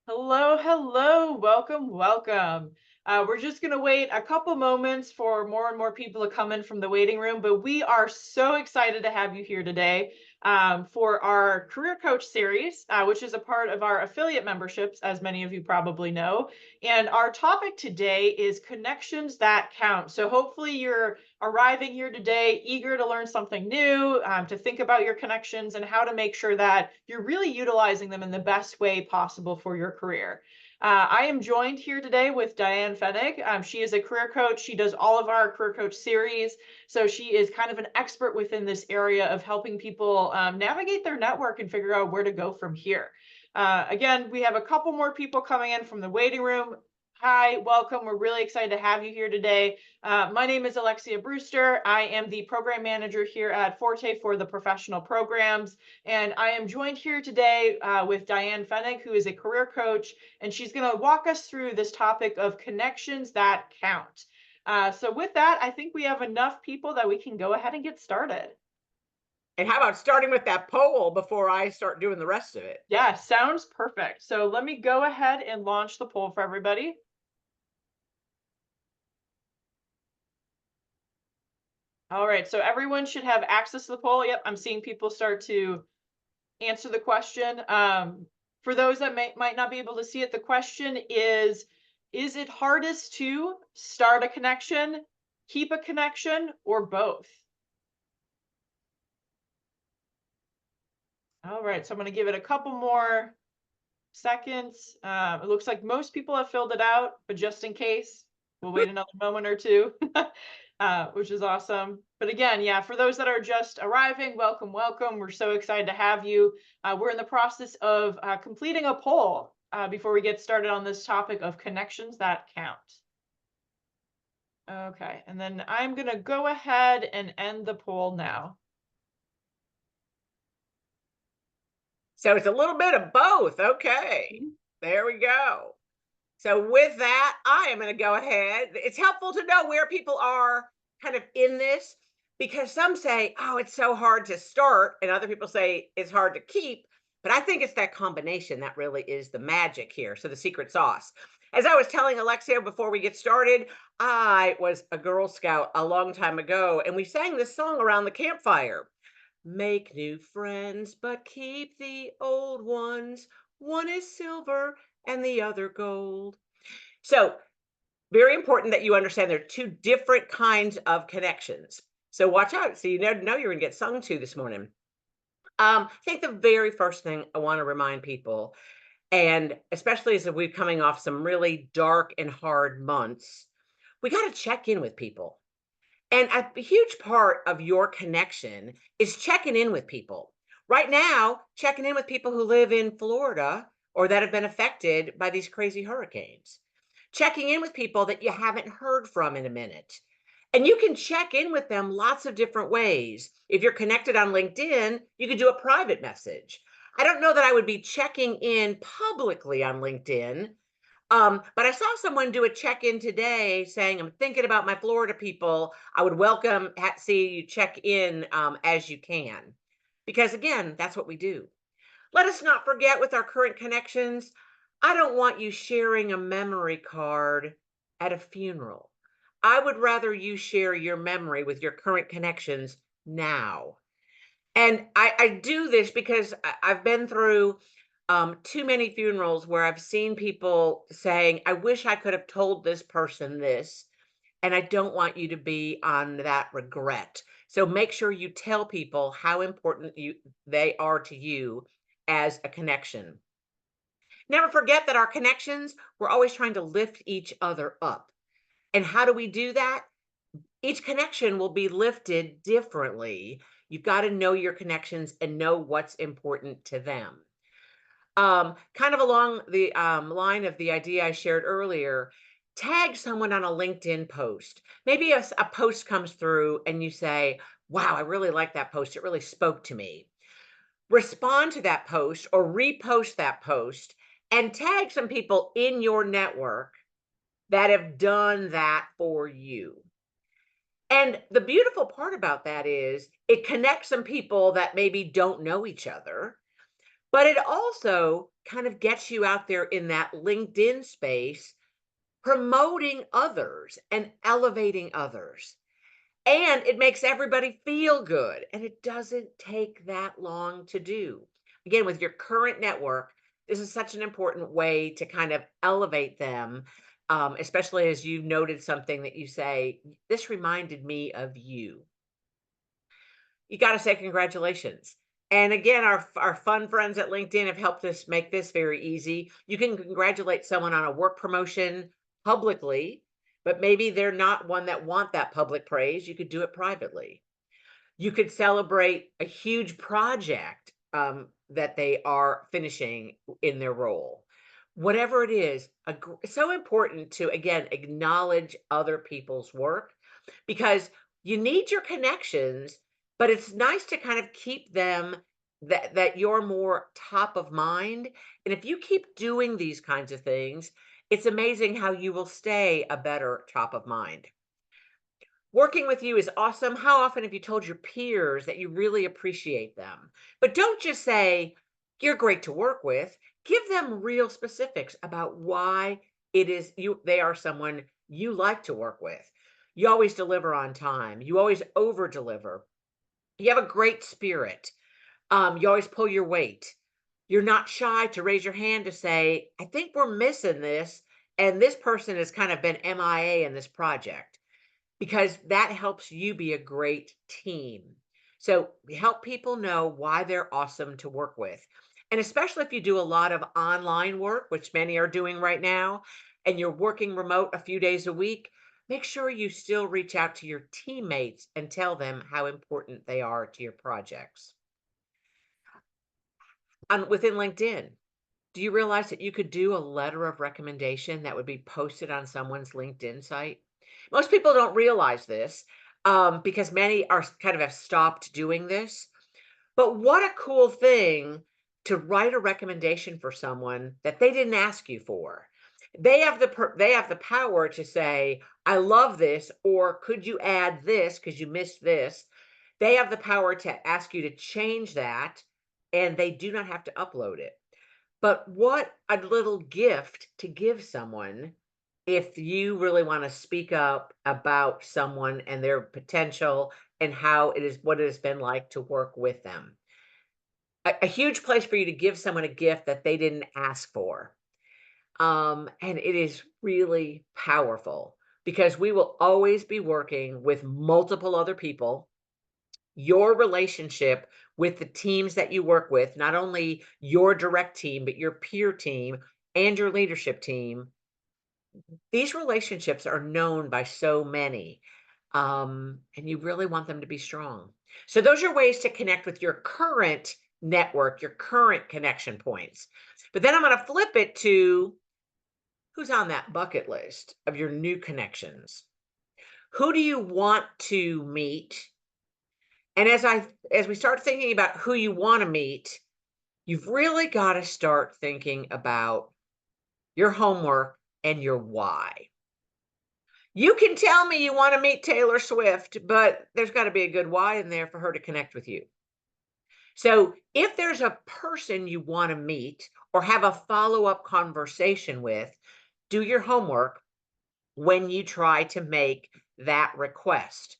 Hello, hello. Welcome, welcome. We're just going to wait a couple moments for more and more people to come in from the waiting room, but we are so excited to have you here today for our Career Coach series, which is a part of our affiliate memberships, as many of you probably know. And our topic today is connections that count. So hopefully you're arriving here today eager to learn something new, to think about your connections and how to make sure that you're really utilizing them in the best way possible for your career. I am joined here today with Diane Fennig. She is a career coach. She does all of our career coach series. So she is kind of an expert within this area of helping people navigate their network and figure out where to go from here. Again, we have a couple more people coming in from the waiting room. Hi, welcome. We're really excited to have you here today. My name is Alexia Brewster. I am the program manager here at Forte for the professional programs. And I am joined here today with Diane Fennig, who is a career coach, and she's going to walk us through this topic of connections that count. So with that, I think we have enough people that we can go ahead and get started. And how about starting with that poll before I start doing the rest of it? Yeah, sounds perfect. So let me go ahead and launch the poll for everybody. All right, so everyone should have access to the poll. Yep, I'm seeing people start to answer the question. For those that might not be able to see it, the question is it hardest to start a connection, keep a connection, or both? All right, so I'm going to give it a couple more seconds. It looks like most people have filled it out, but just in case, we'll wait another moment or two, which is awesome. But again, yeah, for those that are just arriving, welcome, welcome. We're so excited to have you. We're in the process of completing a poll before we get started on this topic of connections that count. Okay, and then I'm going to go ahead and end the poll now. So it's a little bit of both. Okay, Mhm. there we go. So with that, I am going to go ahead. It's helpful to know where people are kind of in this because some say, oh, it's so hard to start, and other people say it's hard to keep. But I think it's that combination that really is the magic here. So the secret sauce. As I was telling Alexia before we get started, I was a Girl Scout a long time ago, and we sang this song around the campfire. Make new friends, but keep the old ones. One is silver and the other gold. So, very important that you understand there are two different kinds of connections. So, watch out. So, you know you're going to get sung to this morning. I think the very first thing I want to remind people, and especially as we're coming off some really dark and hard months, we got to check in with people. And a huge part of your connection is checking in with people. Right now, checking in with people who live in Florida or that have been affected by these crazy hurricanes. Checking in with people that you haven't heard from in a minute. And you can check in with them lots of different ways. If you're connected on LinkedIn, you could do a private message. I don't know that I would be checking in publicly on LinkedIn, but I saw someone do a check-in today saying, I'm thinking about my Florida people. I would welcome see you check in as you can. Because again, that's what we do. Let us not forget with our current connections. I don't want you sharing a memory card at a funeral. I would rather you share your memory with your current connections now. And I do this because I've been through too many funerals where I've seen people saying, I wish I could have told this person this. And I don't want you to be on that regret. So make sure you tell people how important they are to you as a connection. Never forget that our connections, we're always trying to lift each other up. And how do we do that? Each connection will be lifted differently. You've got to know your connections and know what's important to them. Kind of along the line of the idea I shared earlier, tag someone on a LinkedIn post. Maybe a post comes through and you say, wow, I really like that post. It really spoke to me. Respond to that post or repost that post and tag some people in your network that have done that for you. And the beautiful part about that is it connects some people that maybe don't know each other, But it also kind of gets you out there in that LinkedIn space, promoting others and elevating others. And it makes everybody feel good. And it doesn't take that long to do. Again, with your current network, this is such an important way to kind of elevate them, especially as you noted something that you say, this reminded me of you. You got to say congratulations. And again, our fun friends at LinkedIn have helped us make this very easy. You can congratulate someone on a work promotion publicly, but maybe they're not one that want that public praise. You could do it privately. You could celebrate a huge project that they are finishing in their role. Whatever it is, it's so important to, again, acknowledge other people's work because you need your connections, but it's nice to kind of keep them that you're more top of mind. And if you keep doing these kinds of things, it's amazing how you will stay a better top of mind. Working with you is awesome. How often have you told your peers that you really appreciate them? But don't just say, you're great to work with. Give them real specifics about why it is they are someone you like to work with. You always deliver on time. You always over deliver. You have a great spirit. You always pull your weight. You're not shy to raise your hand to say, I think we're missing this. And this person has kind of been MIA in this project because that helps you be a great team. So help people know why they're awesome to work with. And especially if you do a lot of online work, which many are doing right now, and you're working remote a few days a week, make sure you still reach out to your teammates and tell them how important they are to your projects. Within LinkedIn, do you realize that you could do a letter of recommendation that would be posted on someone's LinkedIn site? Most people don't realize this because many are kind of have stopped doing this. But what a cool thing to write a recommendation for someone that they didn't ask you for. They have the power to say, "I love this," or "Could you add this because you missed this?" They have the power to ask you to change that, and they do not have to upload it. But what a little gift to give someone if you really want to speak up about someone and their potential and how it is what it has been like to work with them. A huge place for you to give someone a gift that they didn't ask for. And it is really powerful because we will always be working with multiple other people. Your relationship with the teams that you work with, not only your direct team, but your peer team and your leadership team, these relationships are known by so many. And you really want them to be strong. So, those are ways to connect with your current network, your current connection points. But then I'm going to flip it to who's on that bucket list of your new connections. Who do you want to meet? And as we start thinking about who you want to meet, you've really got to start thinking about your homework and your why. You can tell me you want to meet Taylor Swift, but there's got to be a good why in there for her to connect with you. So if there's a person you want to meet or have a follow-up conversation with, do your homework when you try to make that request.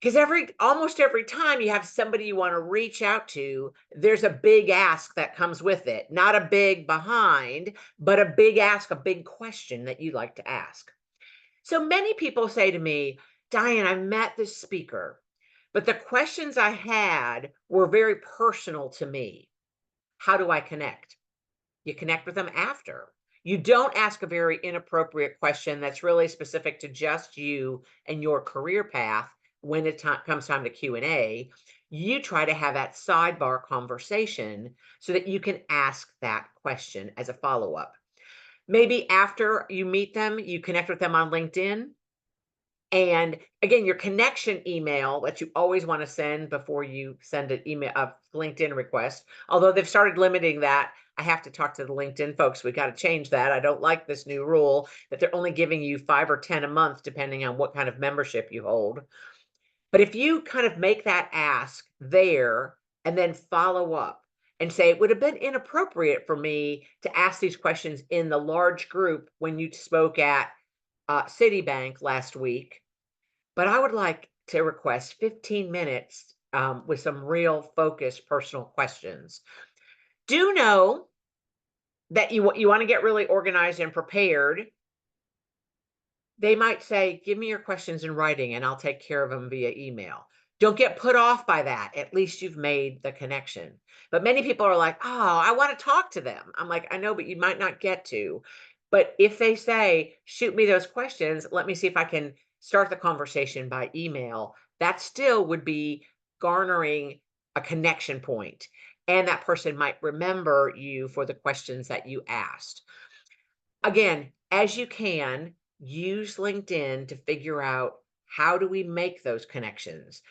Because almost every time you have somebody you want to reach out to, there's a big ask that comes with it. Not a big behind, but a big ask, a big question that you'd like to ask. So many people say to me, Diane, I met this speaker, but the questions I had were very personal to me. How do I connect? You connect with them after. You don't ask a very inappropriate question that's really specific to just you and your career path when it comes time to Q&A. You try to have that sidebar conversation so that you can ask that question as a follow-up. Maybe after you meet them, you connect with them on LinkedIn. And again, your connection email that you always want to send before you send an email, a LinkedIn request. Although they've started limiting that, I have to talk to the LinkedIn folks. We got to change that. I don't like this new rule that they're only giving you 5 or 10 a month, depending on what kind of membership you hold. But if you kind of make that ask there and then follow up, and say, it would have been inappropriate for me to ask these questions in the large group when you spoke at Citibank last week, but I would like to request 15 minutes with some real focused personal questions. Do know that you want to get really organized and prepared. They might say, "Give me your questions in writing and I'll take care of them via email." Don't get put off by that. At least you've made the connection. But many people are like, "Oh, I want to talk to them." I'm like, "I know, but you might not get to." But if they say, "Shoot me those questions, let me see if I can start the conversation by email," that still would be garnering a connection point, and that person might remember you for the questions that you asked. Again, as you can, use LinkedIn to figure out, how do we make those connections?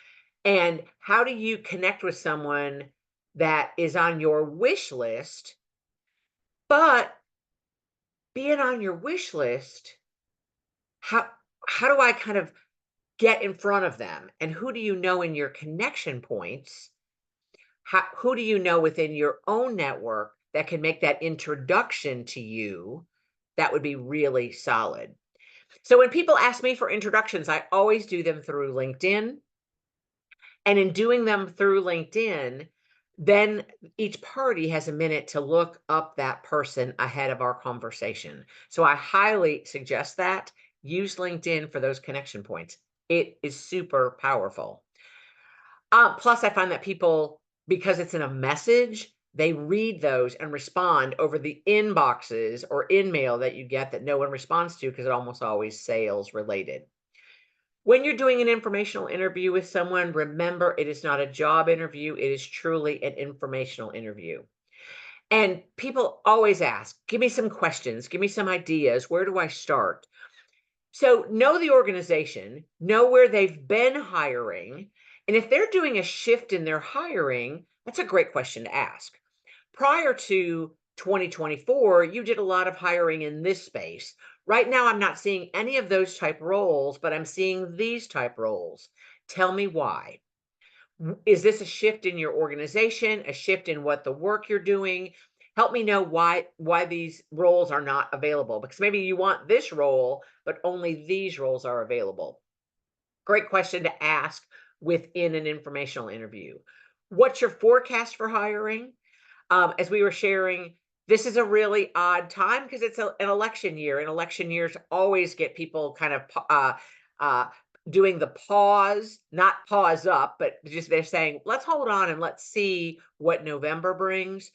And how do you connect with someone that is on your wish list? But being on your wish list, how how do I kind of get in front of them? And who do you know in your connection points? Who do you know within your own network that can make that introduction to you? That would be really solid. So when people ask me for introductions, I always do them through LinkedIn. And in doing them through LinkedIn, then each party has a minute to look up that person ahead of our conversation. So I highly suggest that. Use LinkedIn for those connection points. It is super powerful. Plus, I find that people, because it's in a message, they read those and respond over the inboxes or in mail that you get that no one responds to, because it almost always sales related. When you're doing an informational interview with someone, remember, it is not a job interview. It is truly an informational interview. And people always ask, give me some questions, give me some ideas. Where do I start? So know the organization, know where they've been hiring. And if they're doing a shift in their hiring, that's a great question to ask. Prior to 2024, you did a lot of hiring in this space. Right now, I'm not seeing any of those type roles, but I'm seeing these type roles. Tell me why. Is this a shift in your organization, a shift in what the work you're doing? Help me know why these roles are not available, because maybe you want this role, but only these roles are available. Great question to ask within an informational interview. What's your forecast for hiring? As we were sharing, this is a really odd time because it's an election year, and election years always get people kind of uh, doing the pause, not pause up, but just they're saying, let's hold on and let's see what November brings.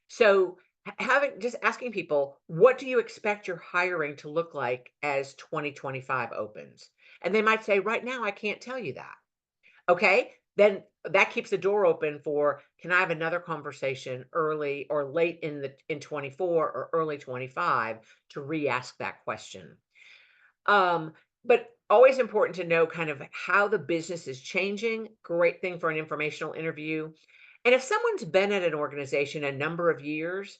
So, having just asking people, what do you expect your hiring to look like as 2025 opens? And they might say, right now, I can't tell you that. Okay, then that keeps the door open for, can I have another conversation early or late in 24 or early 25 to re-ask that question. Um, but always important to know kind of how the business is changing. Great thing for an informational interview. And if someone's been at an organization a number of years,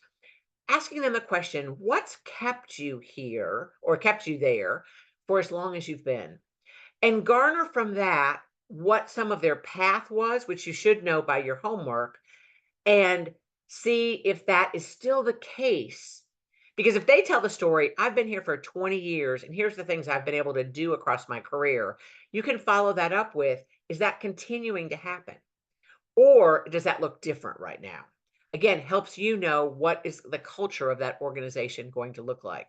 asking them a question, what's kept you here or kept you there for as long as you've been? And garner from that what some of their path was, which you should know by your homework, and see if that is still the case. Because if they tell the story, I've been here for 20 years, and here's the things I've been able to do across my career, you can follow that up with, is that continuing to happen? Or does that look different right now? Again, helps you know what is the culture of that organization going to look like.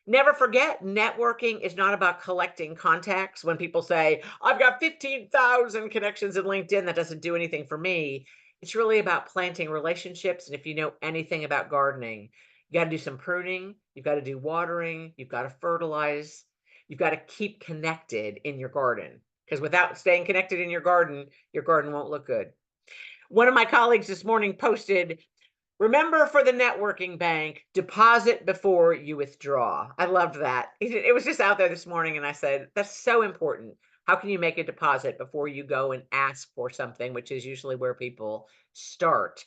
Never forget, networking is not about collecting contacts. When people say, I've got 15,000 connections in LinkedIn, that doesn't do anything for me. It's really about planting relationships. And if you know anything about gardening, you got to do some pruning, you've got to do watering, you've got to fertilize, you've got to keep connected in your garden. Because without staying connected in your garden won't look good. One of my colleagues this morning posted, remember, for the networking bank, deposit before you withdraw. I loved that. It was just out there this morning, and I said, that's so important. How can you make a deposit before you go and ask for something, which is usually where people start?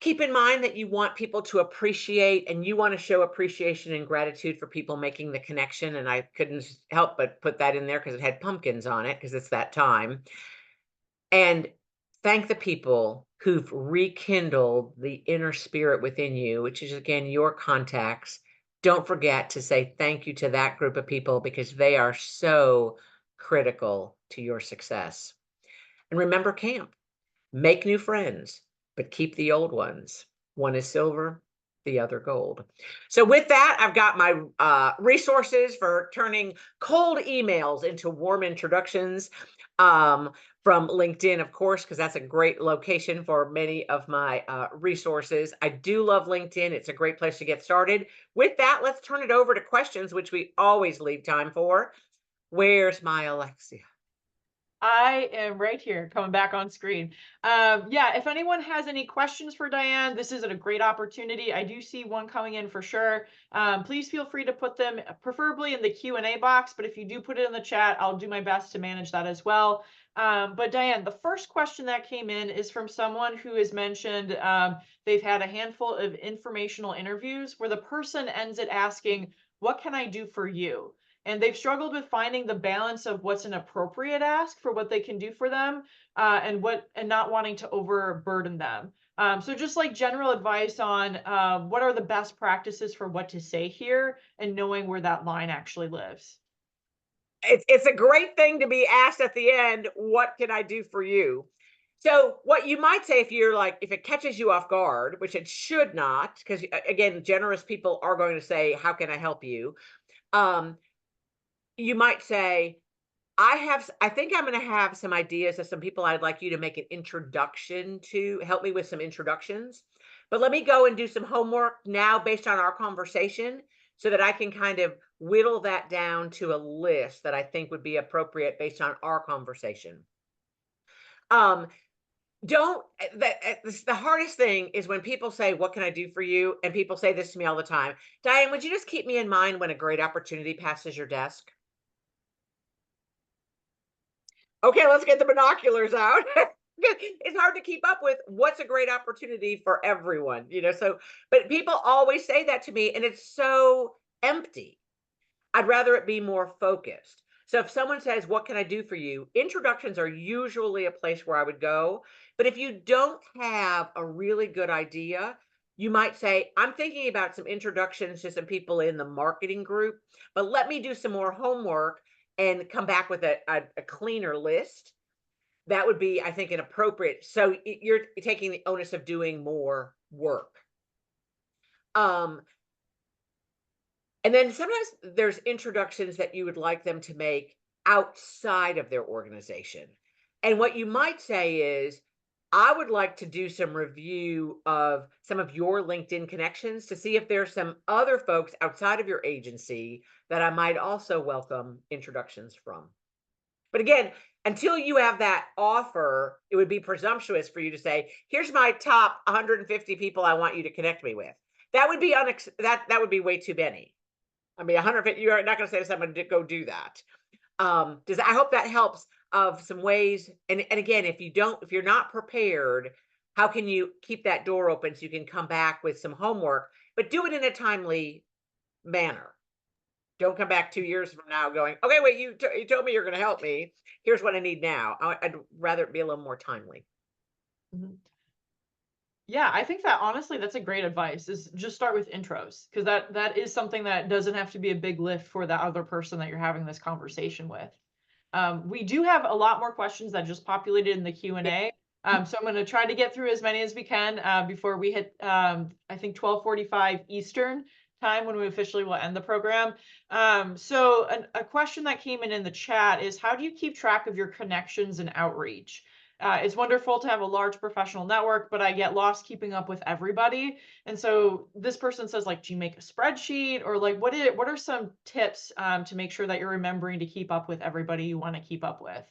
Keep in mind that you want people to appreciate, and you want to show appreciation and gratitude for people making the connection. And I couldn't help but put that in there because it had pumpkins on it, because it's that time. And Thank the people who've rekindled the inner spirit within you, which is again your contacts. Don't forget to say thank you to that group of people because they are so critical to your success. And remember camp. Make new friends, but keep the old ones. One is silver, the other gold. So, with that, I've got my resources for turning cold emails into warm introductions um, from LinkedIn, of course, because that's a great location for many of my resources. I do love LinkedIn, it's a great place to get started. With that, let's turn it over to questions, which we always leave time for. Where's my Alexia? I am right here coming back on screen. Yeah, if anyone has any questions for Diane, this is a great opportunity. I do see one coming in for sure. Please feel free to put them preferably in the Q&A box, but if you do put it in the chat, I'll do my best to manage that as well. But Diane, the first question that came in is from someone who has mentioned they've had a handful of informational interviews where the person ends it asking, "What can I do for you?" And they've struggled with finding the balance of what's an appropriate ask for what they can do for them, and not wanting to overburden them. So just like general advice on what are the best practices for what to say here, and knowing where that line actually lives. It's a great thing to be asked at the end, what can I do for you? So what you might say if you're like, if it catches you off guard, which it should not, because again, generous people are going to say, how can I help you? Um, you might say, I think I'm going to have some ideas of some people I'd like you to make an introduction to, help me with some introductions. But let me go and do some homework now based on our conversation so that I can kind of whittle that down to a list that I think would be appropriate based on our conversation. Um, don't the hardest thing is when people say, "What can I do for you?" And people say this to me all the time. Diane, would you just keep me in mind when a great opportunity passes your desk? Okay, let's get the binoculars out. It's hard to keep up with what's a great opportunity for everyone, so but people always say that to me and it's so empty. I'd rather it be more focused. So if someone says, "What can I do for you?" Introductions are usually a place where I would go. But if you don't have a really good idea, you might say, "I'm thinking about some introductions to some people in the marketing group, but let me do some more homework and come back with a cleaner list." That would be, I think, an appropriate. So you're taking the onus of doing more work. Um, And then sometimes there's introductions that you would like them to make outside of their organization. And what you might say is, I would like to do some review of some of your LinkedIn connections to see if there's some other folks outside of your agency that I might also welcome introductions from. But again, until you have that offer, it would be presumptuous for you to say, "Here's my top 150 people I want you to connect me with." That would be that would be way too many. I mean, 150, you're not going to say to someone to go do that. I hope that helps of some ways. And again, if you're not prepared, how can you keep that door open so you can come back with some homework, but do it in a timely manner? Don't come back 2 years from now going, okay, wait, you told me you're going to help me. Here's what I need now. I'd rather it be a little more timely. Mhm. Yeah, I think that honestly, that's a great advice. Is just start with intros, because that is something that doesn't have to be a big lift for the other person that you're having this conversation with. We do have a lot more questions that just populated in the Yeah. Q&A. So I'm going to try to get through as many as we can before we hit, I think, 12:45 Eastern time when we officially will end the program. So a question that came in the chat is, how do you keep track of your connections and outreach? It's wonderful to have a large professional network, but I get lost keeping up with everybody. And so this person says, like, do you make a spreadsheet, or like, what are some tips to make sure that you're remembering to keep up with everybody you want to keep up with?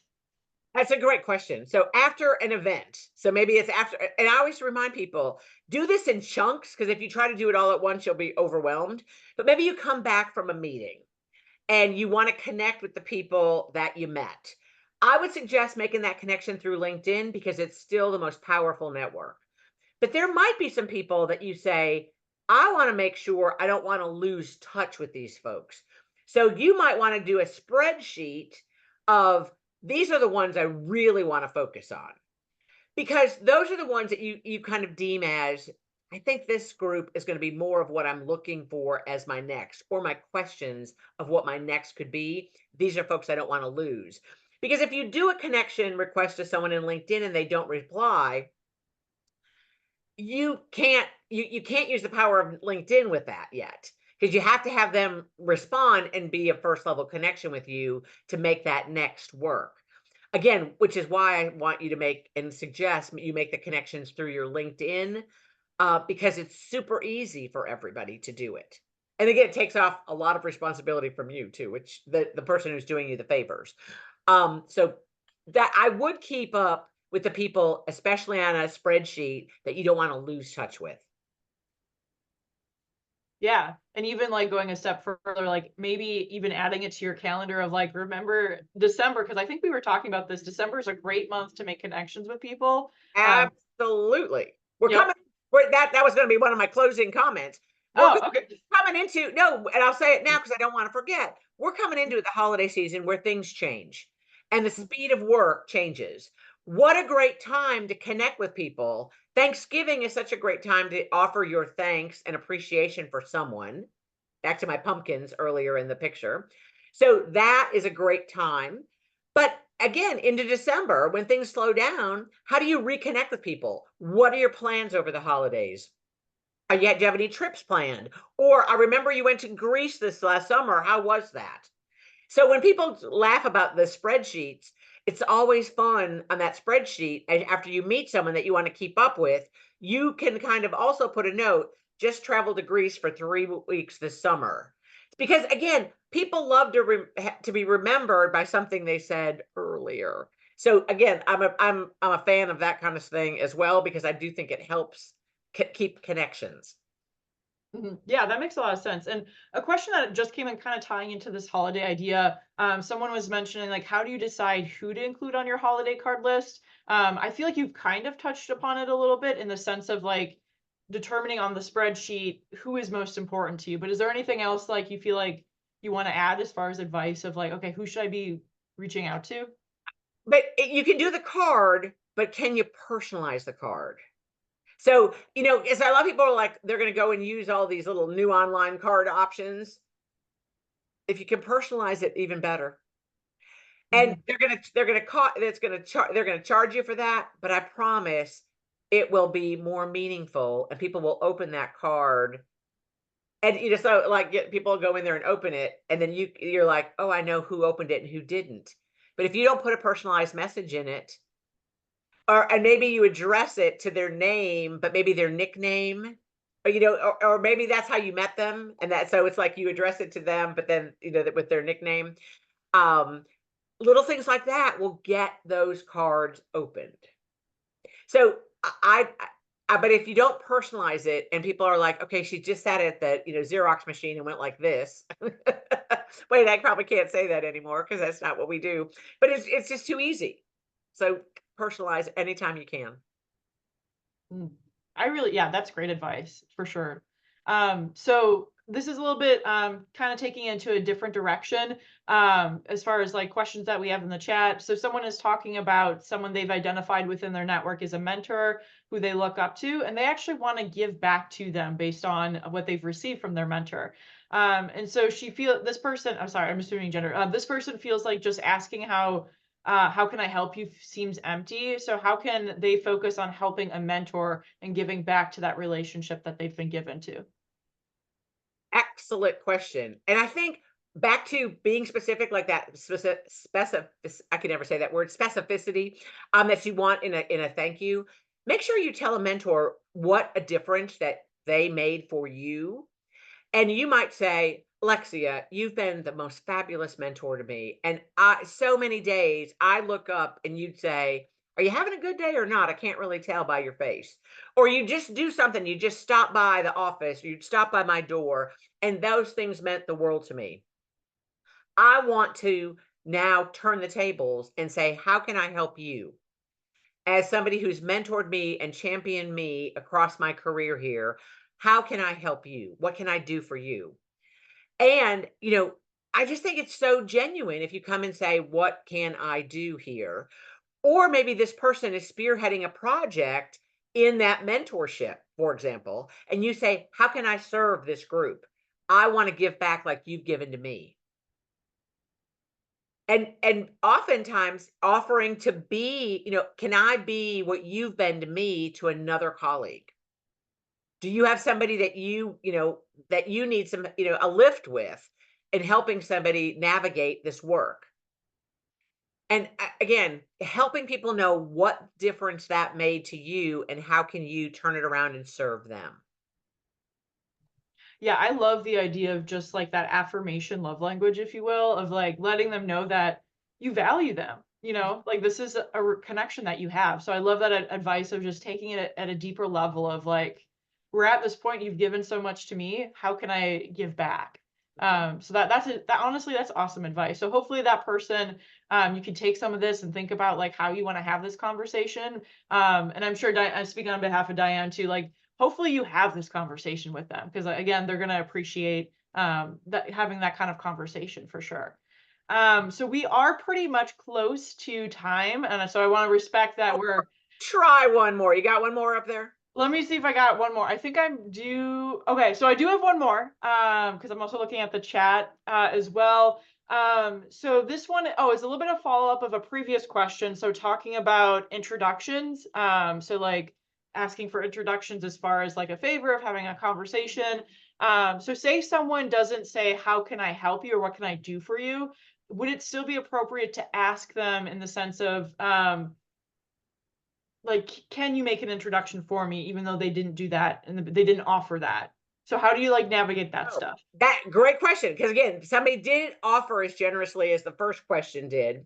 That's a great question. So after an event, so maybe it's after, and I always remind people, do this in chunks because if you try to do it all at once, you'll be overwhelmed. But maybe you come back from a meeting and you want to connect with the people that you met. I would suggest making that connection through LinkedIn because it's still the most powerful network. But there might be some people that you say, I want to make sure I don't want to lose touch with these folks. So you might want to do a spreadsheet of these are the ones I really want to focus on. because those are the ones that you kind of deem as, I think this group is going to be more of what I'm looking for as my next, or my questions of what my next could be. These are folks I don't want to lose. Because if you do a connection request to someone in LinkedIn and they don't reply, you can't use the power of LinkedIn with that yet, because you have to have them respond and be a first level connection with you to make that next work. Again, which is why I want you to make and suggest you make the connections through your LinkedIn, because it's super easy for everybody to do it. And again, it takes off a lot of responsibility from you too, which the person who's doing you the favors. So that I would keep up with the people, especially on a spreadsheet that you don't want to lose touch with. Yeah, and even, like, going a step further, like, maybe even adding it to your calendar of, like, remember December, because I think we were talking about this. December is a great month to make connections with people. Um Absolutely. We're Yep. coming that was gonna be one of my closing comments. We're Oh, okay. coming into no, and I'll say it now because I don't wanna forget. We're coming into the holiday season where things change and the speed of work changes. What a great time to connect with people. Thanksgiving is such a great time to offer your thanks and appreciation for someone. Back to my pumpkins earlier in the picture. So that is a great time. But again, into December, when things slow down, how do you reconnect with people? What are your plans over the holidays? Do you have any trips planned? Or I remember you went to Greece this last summer. How was that? So when people laugh about the spreadsheets, it's always fun on that spreadsheet. And after you meet someone that you want to keep up with, you can kind of also put a note, just traveled to Greece for 3 weeks this summer. Because again, people love to be remembered by something they said earlier. So again, I'm a fan of that kind of thing as well, because I do think it helps keep connections. Mhm. Yeah, that makes a lot of sense. And a question that just came in kind of tying into this holiday idea, someone was mentioning, like, how do you decide who to include on your holiday card list? I feel like you've kind of touched upon it a little bit in the sense of like determining on the spreadsheet who is most important to you. But is there anything else like you feel like you want to add as far as advice of like, okay, who should I be reaching out to? But you can do the card, but can you personalize the card? So, as a lot of people are like, they're going to go and use all these little new online card options. If you can personalize it, even better. And Mhm. they're gonna call it's gonna charge they're gonna charge you for that, but I promise it will be more meaningful and people will open that card. And so like people go in there and open it, and then you're like, oh, I know who opened it and who didn't. But if you don't put a personalized message in it, and maybe you address it to their name, but maybe their nickname, or maybe that's how you met them, and that so it's like you address it to them, but then with their nickname. Um, Little things like that will get those cards opened. So but if you don't personalize it and people are like, okay, she just sat at the Xerox machine and went like this. Wait, I probably can't say that anymore because that's not what we do. But it's just too easy. So personalize anytime you can. Mm. Yeah, that's great advice for sure. So this is a little bit kind of taking into a different direction as far as like questions that we have in the chat. So someone is talking about someone they've identified within their network as a mentor who they look up to, and they actually want to give back to them based on what they've received from their mentor. And so this person, I'm sorry, I'm assuming gender. This person feels like just asking how can I help you seems empty. So how can they focus on helping a mentor and giving back to that relationship that they've been given to? Excellent question. And I think back to being specific like that, I can never say that word, specificity, that you want in a thank you. Make sure you tell a mentor what a difference that they made for you. And you might say, Lexia, you've been the most fabulous mentor to me. And so many days I look up and you'd say, are you having a good day or not? I can't really tell by your face. Or you just do something, you just stop by the office, you'd stop by my door, and those things meant the world to me. I want to now turn the tables and say, how can I help you? As somebody who's mentored me and championed me across my career here, how can I help you? What can I do for you? And, I just think it's so genuine if you come and say, what can I do here? Or maybe this person is spearheading a project in that mentorship, for example, and you say, "How can I serve this group? I want to give back like you've given to me." And oftentimes offering to be, can I be what you've been to me to another colleague? Do you have somebody that that you need some, a lift with in helping somebody navigate this work? And again, helping people know what difference that made to you and how can you turn it around and serve them. Yeah, I love the idea of just like that affirmation love language, if you will, of like letting them know that you value them. Like this is a connection that you have. So I love that advice of just taking it at a deeper level of like, we're at this point, you've given so much to me. How can I give back? So that honestly, that's awesome advice. So hopefully that person, you can take some of this and think about like how you want to have this conversation. And I'm sure I'm speaking on behalf of Diane too, like hopefully you have this conversation with them because again they're going to appreciate that having that kind of conversation for sure. So we are pretty much close to time, and so I want to respect that Oh, we're. try one more. You got one more up there? Let me see if I got one more. I think I'm due. Okay, so I do have one more because I'm also looking at the chat as well. So this one, oh, it's a little bit of follow up of a previous question. So talking about introductions, so like asking for introductions as far as like a favor of having a conversation. So say someone doesn't say, "How can I help you?" or "What can I do for you?" Would it still be appropriate to ask them in the sense of like, can you make an introduction for me even though they didn't do that and they didn't offer that? So how do you like navigate that Oh, stuff? that great question. Because again, somebody didn't offer as generously as the first question did.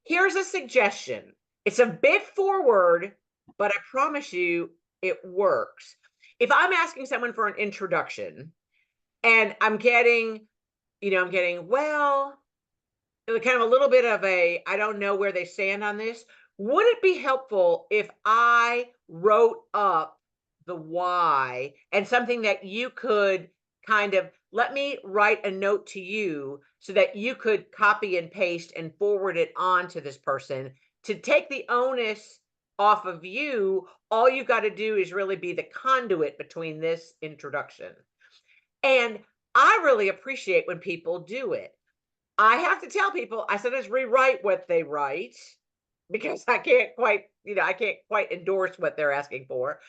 Here's a suggestion. It's a bit forward, but I promise you it works. If I'm asking someone for an introduction and I'm getting, well, kind of a little bit of a, I don't know where they stand on this. Would it be helpful if I wrote up the why and something that you could kind of let me write a note to you so that you could copy and paste and forward it on to this person to take the onus off of you? All you got to do is really be the conduit between this introduction. And I really appreciate when people do it. I have to tell people, I sometimes rewrite what they write because I can't quite endorse what they're asking for.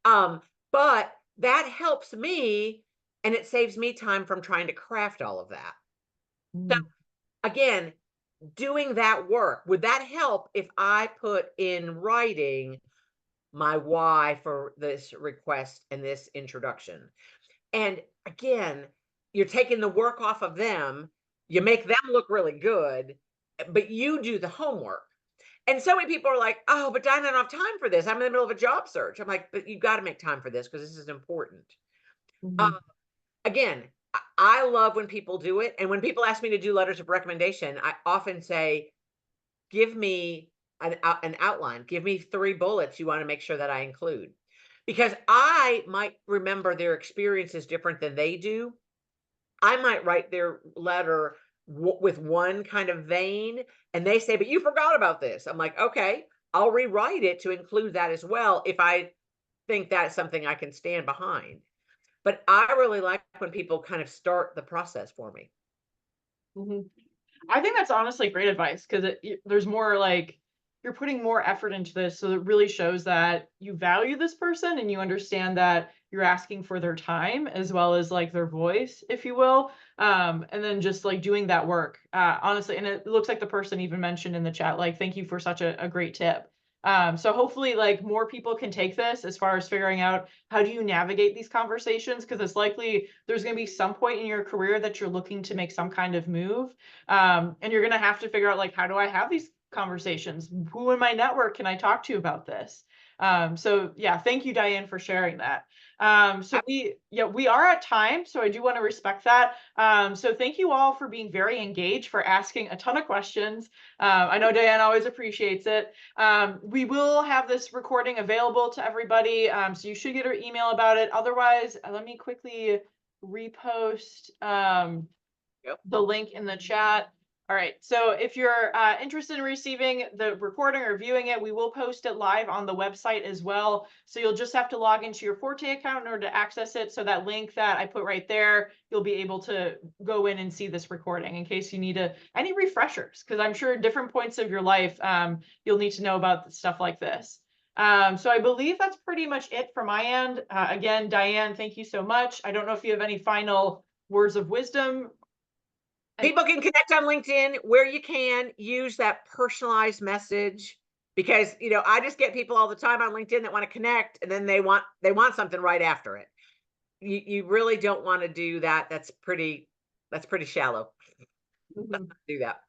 Um, but that helps me and it saves me time from trying to craft all of that. So Mm. again, doing that work, would that help if I put in writing my why for this request and this introduction? And again, you're taking the work off of them. You make them look really good, but you do the homework. And so many people are like, "Oh, but Diane, I don't have time for this. I'm in the middle of a job search." I'm like, "But you've got to make time for this because this is important." Uh, Mhm. again, I love when people do it. And when people ask me to do letters of recommendation, I often say, "Give me an outline. Give me 3 bullets you want to make sure that I include." Because I might remember their experiences different than they do. I might write their letter with one kind of vein, and they say, "But you forgot about this." I'm like, "Okay, I'll rewrite it to include that as well if I think that's something I can stand behind." But I really like when people kind of start the process for me. Mhm. I think that's honestly great advice because there's more like you're putting more effort into this, so it really shows that you value this person and you understand that you're asking for their time as well as like their voice, if you will. And then just like doing that work, honestly. And it looks like the person even mentioned in the chat, like, thank you for such a great tip. So hopefully, like more people can take this as far as figuring out how do you navigate these conversations because it's likely there's going to be some point in your career that you're looking to make some kind of move and you're going to have to figure out like how do I have these conversations, who in my network can I talk to about this. So yeah, thank you, Diane, for sharing that. So we are at time, so I do want to respect that. So thank you all for being very engaged, for asking a ton of questions. I know Diane always appreciates it. We will have this recording available to everybody, so you should get her email about it. Otherwise, let me quickly repost Yep. the link in the chat. All right. So if you're interested in receiving the recording or viewing it, we will post it live on the website as well. So you'll just have to log into your Forte account in order to access it. So that link that I put right there, you'll be able to go in and see this recording in case you need any refreshers, because I'm sure at different points of your life, you'll need to know about stuff like this. So I believe that's pretty much it from my end. Again, Diane, thank you so much. I don't know if you have any final words of wisdom. People can connect on LinkedIn where you can use that personalized message, because I just get people all the time on LinkedIn that want to connect, and then they want something right after it. You really don't want to do that. That's pretty shallow. Mhm. Do that.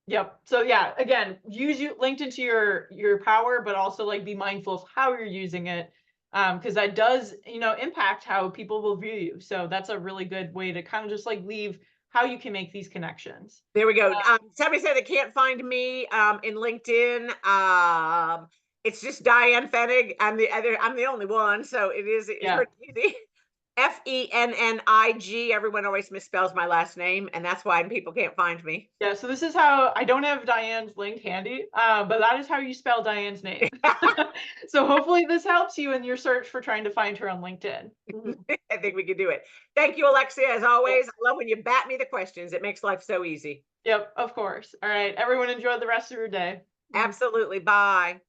Yep. So yeah, again, use LinkedIn to your power, but also like be mindful of how you're using it, because that does impact how people will view you. So that's a really good way to kind of just like leave how you can make these connections. There we go. Somebody said they can't find me in LinkedIn. It's just Diane Fennig. I'm the only one, so it's Yeah. pretty easy. Fennig. Everyone always misspells my last name, and that's why people can't find me. Yeah. So this is how I don't have Diane's link handy, but that is how you spell Diane's name. So hopefully this helps you in your search for trying to find her on LinkedIn. Mhm. I think we can do it. Thank you, Alexia. As always, Yep. I love when you bat me the questions. It makes life so easy. Yep. Of course. All right. Everyone enjoy the rest of your day. Mhm. Absolutely. Bye.